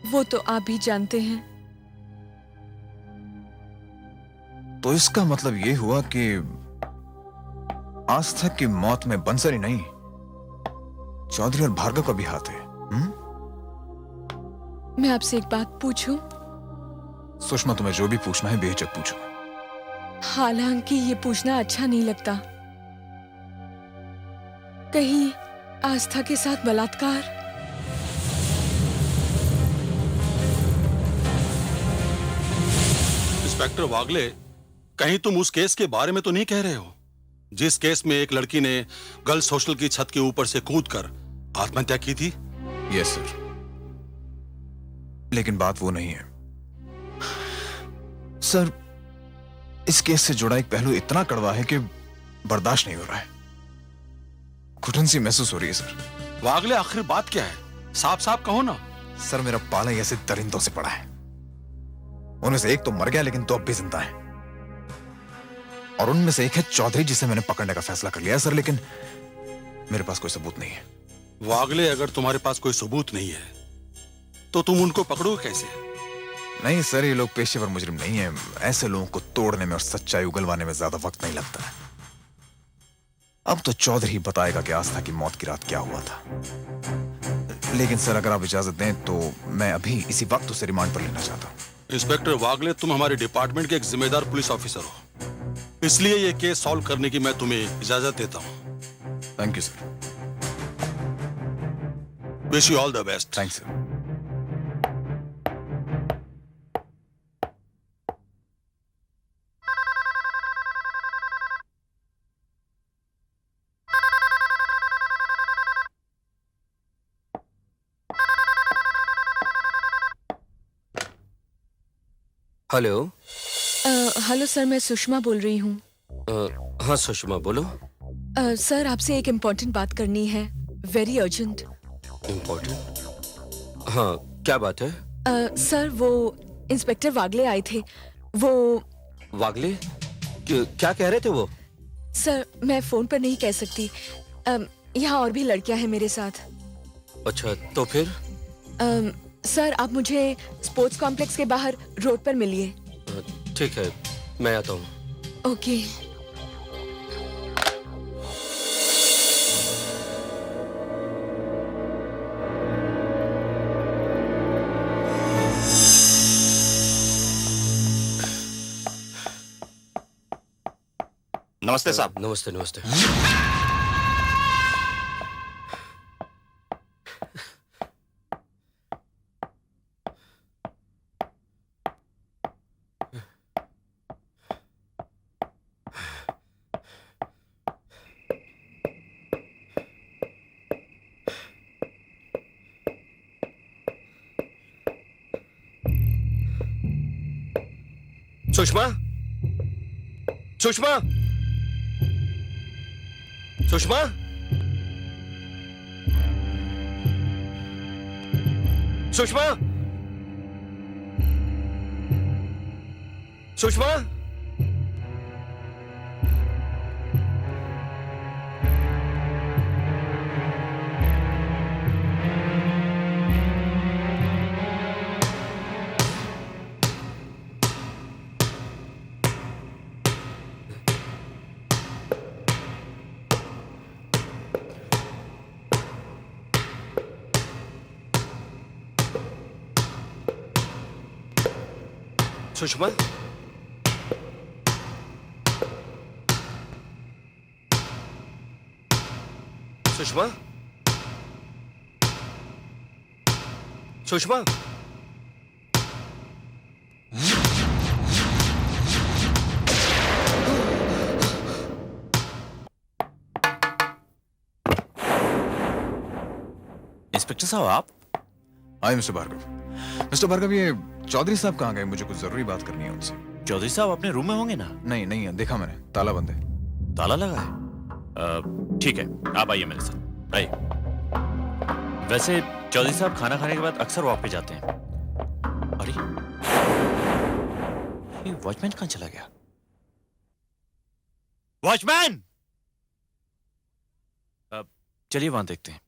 वो तो आप भी जानते हैं। तो इसका मतलब ये हुआ कि आस्था की मौत में बंसल ही नहीं, चौधरी और भार्गव का भी हाथ है। मैं आपसे एक बात पूछूं? सुषमा, तुम्हें जो भी पूछना है बेहिचक पूछो। हालांकि ये पूछना अच्छा नहीं लगता, कहीं आस्था के साथ बलात्कार? इंस्पेक्टर वागले, कहीं तुम उस केस के बारे में तो नहीं कह रहे हो जिस केस में एक लड़की ने गर्ल्स हॉस्टल की छत के ऊपर से कूदकर आत्महत्या की थी? यस सर, लेकिन बात वो नहीं है सर। इस केस से जुड़ा एक पहलू इतना कड़वा है कि बर्दाश्त नहीं हो रहा है। घुटन सी महसूस हो रही है सर। वागले, आखिर बात क्या है? साफ साफ कहो ना। सर, मेरा पाला ऐसे दरिंदों से पड़ा है। उनमें से एक तो मर गया, लेकिन दो अब भी जिंदा है। और उनमें से एक है चौधरी, जिसे मैंने पकड़ने का फैसला कर लिया सर, लेकिन मेरे पास कोई सबूत नहीं है। वागले, अगर तुम्हारे पास कोई सबूत नहीं है तो तुम उनको पकड़ोगे कैसे? नहीं सर, ये लोग पेशेवर मुजरिम नहीं है। ऐसे लोगों को तोड़ने में और सच्चाई उगलवाने में ज्यादा वक्त नहीं लगता है। अब तो चौधरी ही बताएगा कि आस्था की मौत की रात क्या हुआ था। लेकिन सर, अगर आप इजाजत दें तो मैं अभी इसी वक्त उसे रिमांड पर लेना चाहता हूँ। इंस्पेक्टर वागले, तुम हमारे डिपार्टमेंट के एक जिम्मेदार पुलिस ऑफिसर हो, इसलिए ये केस सॉल्व करने की मैं तुम्हें इजाजत देता हूँ। Thank you sir. Wish you all the best. Thanks sir. Hello. Hello sir, मैं सुषमा बोल रही हूँ। हाँ सुषमा, बोलो। सर, आपसे एक इम्पोर्टेंट बात करनी है, वेरी अर्जेंट। इम्पोर्टेंट? हाँ, क्या बात है? सर, वो इंस्पेक्टर वागले आए थे। वो वागले? क्या कह रहे थे वो? सर, मैं फोन पर नहीं कह सकती। यहाँ और भी लड़कियां हैं मेरे साथ। अच्छा, तो फिर? सर, आप मुझे स्पोर्ट्स कॉम्प्लेक्स के बाहर रोड पर मिलिए। ठीक है, मैं आता हूँ। ओके। नमस्ते साहब। नमस्ते नमस्ते। सुषमा, सुषमा, सुषमा, सुषमा, सुषमा, सुषमा, सुषमा, सुषमा, इंस्पेक्टर साहब आप? Hi mister Bhargav. Mister Bhargav, ये चौधरी साहब कहाँ गए? मुझे कुछ जरूरी बात करनी है उनसे। चौधरी साहब अपने रूम में होंगे ना? नहीं नहीं, देखा मैंने, ताला बंद है। ताला लगा है? ठीक है, आप आइए मेरे साथ, आइए। वैसे चौधरी साहब खाना खाने के बाद अक्सर वॉक पे जाते हैं। अरे ये वॉचमैन कहाँ चला गया? वॉचमैन! चलिए वहां देखते हैं।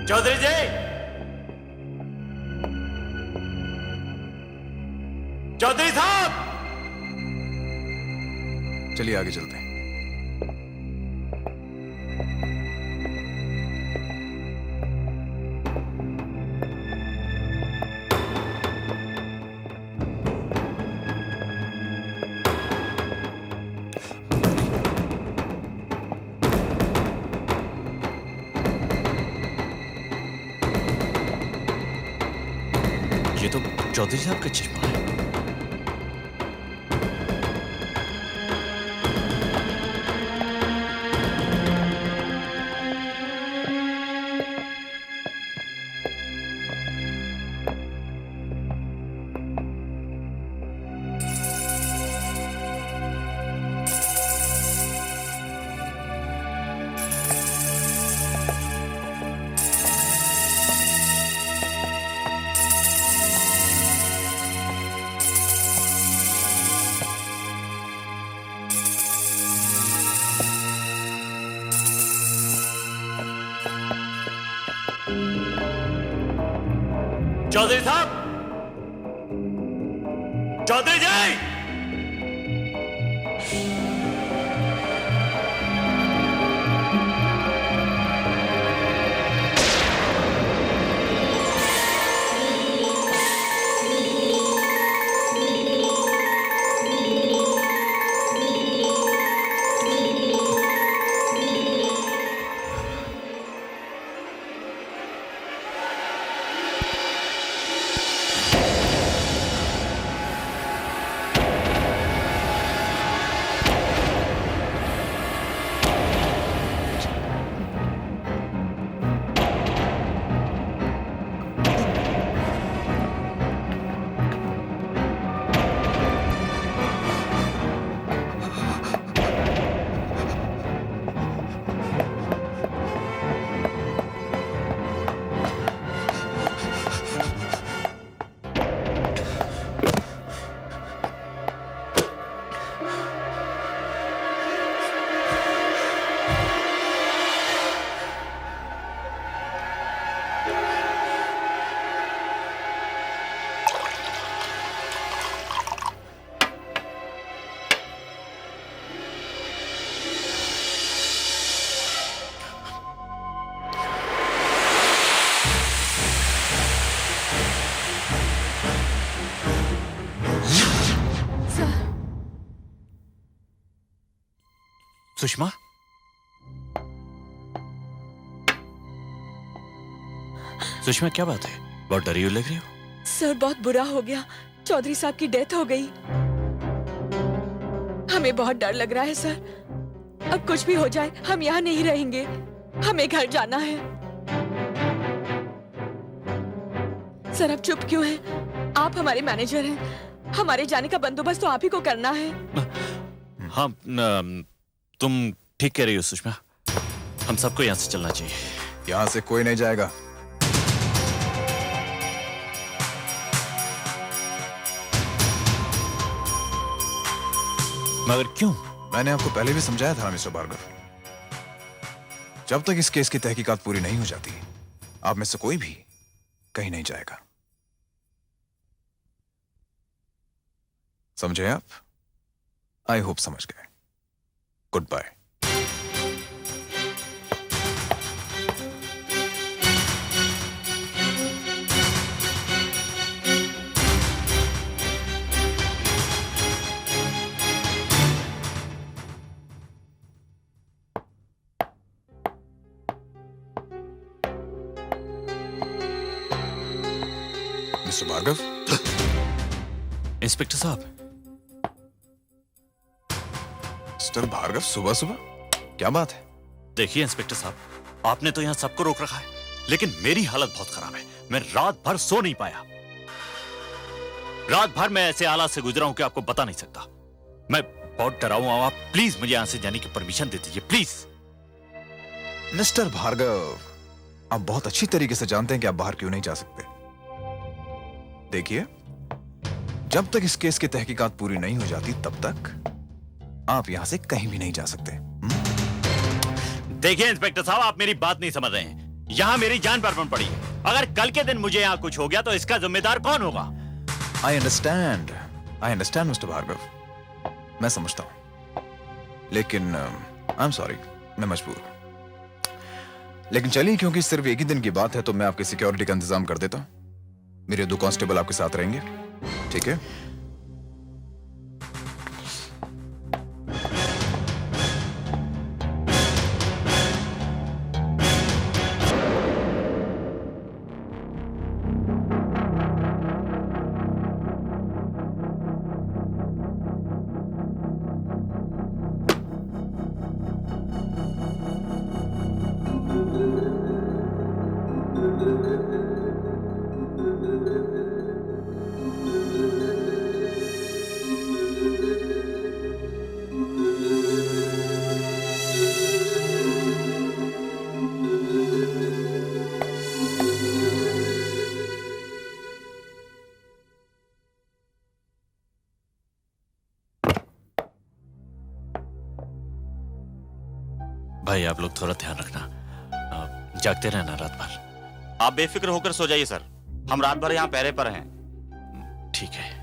चौधरी जी, चौधरी साहब! चलिए आगे चलते हैं। ये तो चौधरी साहब का चश्मा है। चौधरी साहब! चौधरी जी! सुषमा, सुषमा क्या बात है? बहुत डरी हुई लग रही हो। सर बहुत बुरा हो गया, चौधरी साहब की डेथ हो गई। हमें बहुत डर लग रहा है सर। अब कुछ भी हो जाए हम यहाँ नहीं रहेंगे, हमें घर जाना है। सर आप चुप क्यों हैं? आप हमारे मैनेजर हैं, हमारे जाने का बंदोबस्त तो आप ही को करना है। हाँ तुम ठीक कह रही हो सुषमा। हम सबको यहाँ से चलना चाहिए। यहां से कोई नहीं जाएगा। मगर क्यों? मैंने आपको पहले भी समझाया था मिस्टर भार्गव, जब तक इस केस की तहकीकात पूरी नहीं हो जाती, आप में से कोई भी कहीं नहीं जाएगा। समझे आप? आई होप समझ गए। Good bye. Mister Bhargav. Inspector साहब। मिस्टर भार्गव, सुबह सुबह क्या बात है? देखिए इंस्पेक्टर साहब, आपने तो यहाँ सबको रोक रखा है, लेकिन मेरी हालत बहुत खराब है। मैं रात भर सो नहीं पाया। रात भर मैं ऐसे हालात से गुजरा हूं कि आपको बता नहीं सकता। मैं बहुत डरा हूं। आप प्लीज मुझे यहां से जाने की परमिशन दे दीजिए, प्लीज। मिस्टर भार्गव, आप बहुत अच्छी तरीके से जानते हैं कि आप बाहर क्यों नहीं जा सकते। देखिए, जब तक इस केस की तहकीकात पूरी नहीं हो जाती, तब तक आप यहां से कहीं भी नहीं जा सकते। देखिए इंस्पेक्टर साहब, आप मेरी बात नहीं समझ रहे हैं। यहां मेरी जान पर बन पड़ी है। अगर कल के दिन मुझे यहां कुछ हो गया तो इसका जिम्मेदार कौन होगा? आई अंडरस्टैंड मिस्टर भार्गव, मैं समझता हूं, लेकिन आई एम सॉरी, मैं मजबूर हूं। लेकिन चलिए, क्योंकि सिर्फ एक ही दिन की बात है, तो मैं आपकी सिक्योरिटी का इंतजाम कर देता हूं। मेरे 2 कांस्टेबल आपके साथ रहेंगे, ठीक है? भाई आप लोग थोड़ा ध्यान रखना, आप जागते रहना रात भर। आप बेफिक्र होकर सो जाइए सर, हम रात भर यहाँ पहरे पर हैं। ठीक है।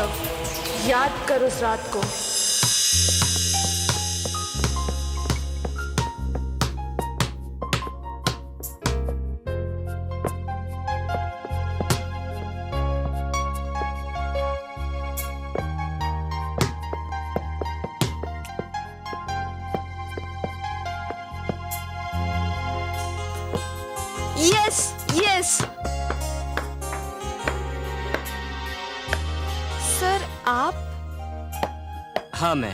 भार्गव, याद कर उस रात को। यस यस सर, आप? हाँ मैं।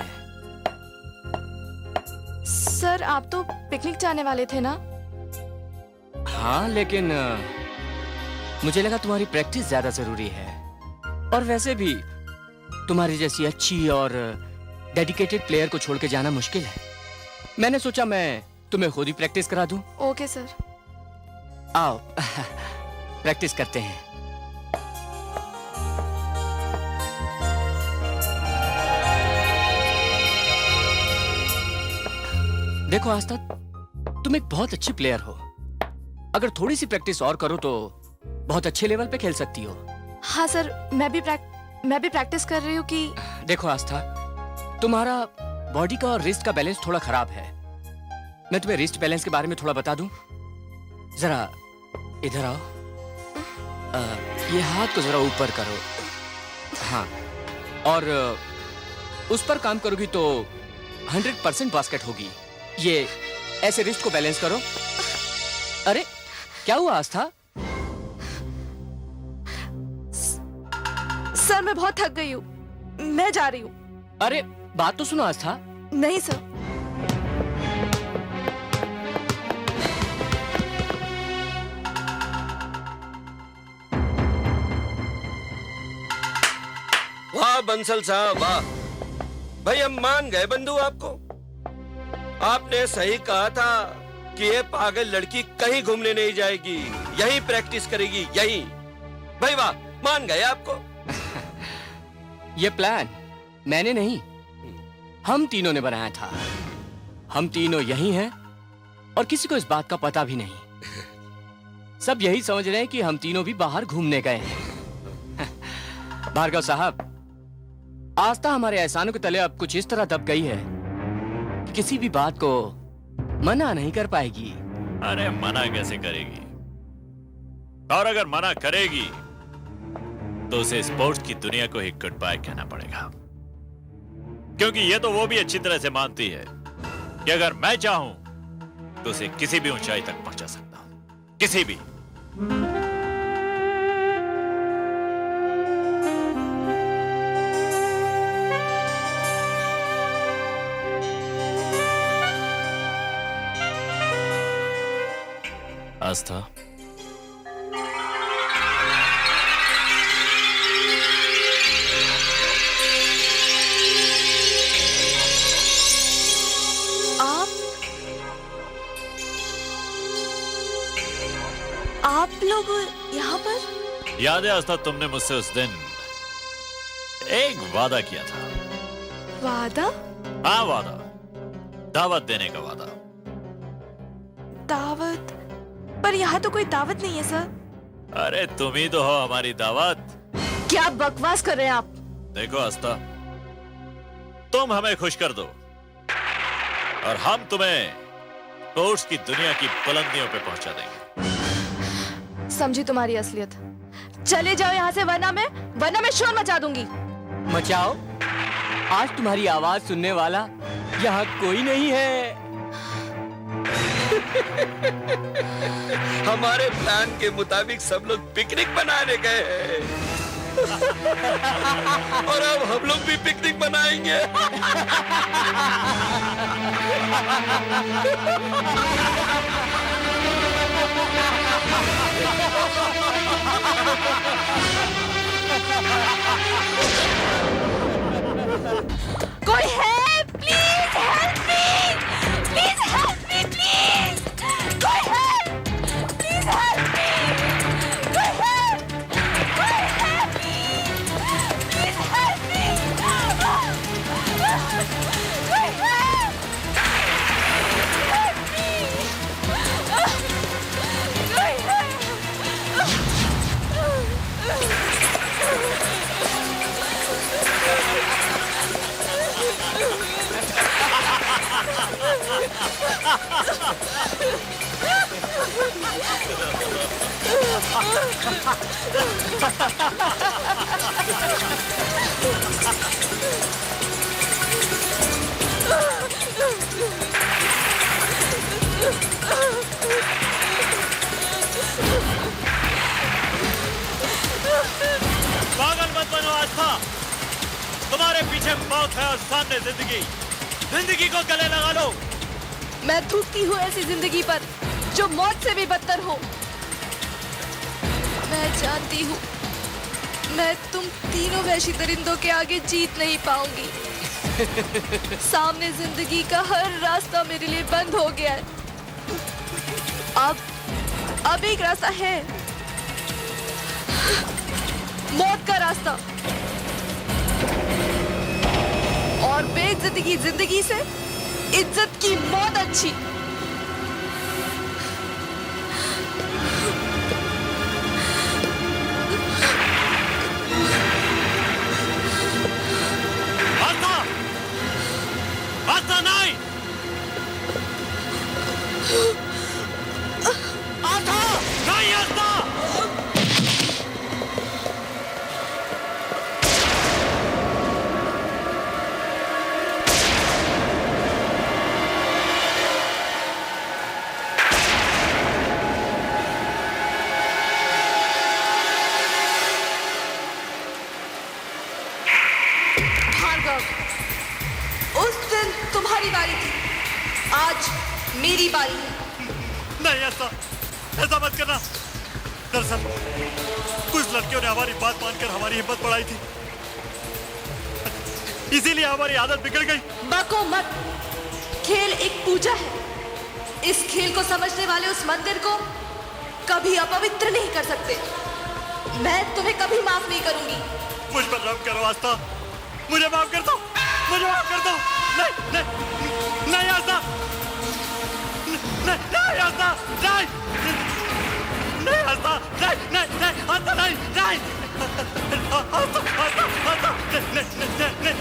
सर, आप तो पिकनिक जाने वाले थे ना? हाँ, लेकिन मुझे लगा तुम्हारी प्रैक्टिस ज्यादा जरूरी है, और वैसे भी तुम्हारी जैसी अच्छी और डेडिकेटेड प्लेयर को छोड़ के जाना मुश्किल है। मैंने सोचा मैं तुम्हें खुद ही प्रैक्टिस करा दूं। Okay sir. आओ प्रैक्टिस करते हैं। देखो आस्था, तुम एक बहुत अच्छी प्लेयर हो। अगर थोड़ी सी प्रैक्टिस और करो तो बहुत अच्छे लेवल पे खेल सकती हो। हाँ सर, मैं भी प्रैक्टिस कर रही हूँ कि। देखो आस्था, तुम्हारा बॉडी का और रिस्ट का बैलेंस थोड़ा खराब है। मैं तुम्हें रिस्ट बैलेंस के बारे में थोड़ा बता दूं। जरा इधर आओ। ये हाथ को जरा ऊपर करो। हाँ, और उस पर काम करोगी तो 100% बास्केट होगी। ये ऐसे रिस्ट को बैलेंस करो। अरे क्या हुआ आस्था? सर, मैं बहुत थक गई हूँ, मैं जा रही हूँ। अरे बात तो सुनो आस्था। नहीं सर। वाह बंसल साहब वाह। भाई हम मान गए बंधु आपको। आपने सही कहा था कि ये पागल लड़की कहीं घूमने नहीं जाएगी, यहीं प्रैक्टिस करेगी, यहीं। भाई वाह, मान गए आपको। ये प्लान मैंने नहीं, हम तीनों ने बनाया था। हम तीनों यही हैं और किसी को इस बात का पता भी नहीं। सब यही समझ रहे हैं कि हम तीनों भी बाहर घूमने गए हैं। भार्गव साहब, आस्था हमारे एहसानों के तले अब कुछ इस तरह दब गई है कि किसी भी बात को मना नहीं कर पाएगी। अरे मना कैसे करेगी? और अगर मना करेगी तो उसे स्पोर्ट्स की दुनिया को ही गुड बाय कहना पड़ेगा, क्योंकि ये तो वो भी अच्छी तरह से मानती है कि अगर मैं चाहूं तो उसे किसी भी ऊंचाई तक पहुंचा सकता हूं, किसी भी। आस्था, आप लोग यहाँ पर? याद है आस्था, तुमने मुझसे उस दिन एक वादा किया था। वादा? हाँ वादा, दावत देने का वादा। दावत? पर यहाँ तो कोई दावत नहीं है सर। अरे तुम ही तो हो हमारी दावत। क्या बकवास कर रहे हैं आप? देखो आस्था, तुम हमें खुश कर दो और हम तुम्हें स्पोर्ट्स की दुनिया की बुलंदियों पे पहुंचा देंगे। समझी तुम्हारी असलियत। चले जाओ यहाँ से, वरना मैं शोर मचा दूंगी। मचाओ, आज तुम्हारी आवाज सुनने वाला यहाँ कोई नहीं है। हमारे प्लान के मुताबिक सब लोग पिकनिक मनाने गए हैं। और अब हम लोग भी पिकनिक मनाएंगे। कोई है? Please help me! Please help me! Please! कोई है? Please help me! कोई है? कोई है? Please help me! कोई है? Help me! कोई है? पागल मत बनो आस्था, तुम्हारे पीछे मौत है और सामने जिंदगी। जिंदगी को गले लगा लो। मैं थूकती हूँ ऐसी जिंदगी पर जो मौत से भी बदतर हो। मैं जानती हूँ मैं तुम तीनों वैशी दरिंदों के आगे जीत नहीं पाऊंगी। सामने जिंदगी का हर रास्ता मेरे लिए बंद हो गया है। अब एक रास्ता है, मौत का रास्ता। और बेइज्जती की जिंदगी से इज्जत की मौत अच्छी। आस्था नहीं, आस्था नहीं, आस्था। उस दिन तुम्हारी बारी थी, आज मेरी बारी है। नहीं ऐसा मत करना। दरअसल कुछ लड़कियों ने हमारी बात मानकर हमारी हिम्मत बढ़ाई थी, इसीलिए हमारी आदत बिगड़ गई। बको मत, खेल एक पूजा है। इस खेल को समझने वाले उस मंदिर को कभी अपवित्र नहीं कर सकते। मैं तुम्हें कभी माफ नहीं करूंगी। मुझ पर रहम करो आस्था, मुझे माफ कर दो, मुझे माफ कर दो। नहीं नहीं नहीं आस्था, नहीं आस्था, नहीं नहीं आस्था, नहीं नहीं नहीं आस्था, नहीं नहीं आस्था, आस्था, आस्था, नहीं नहीं नहीं।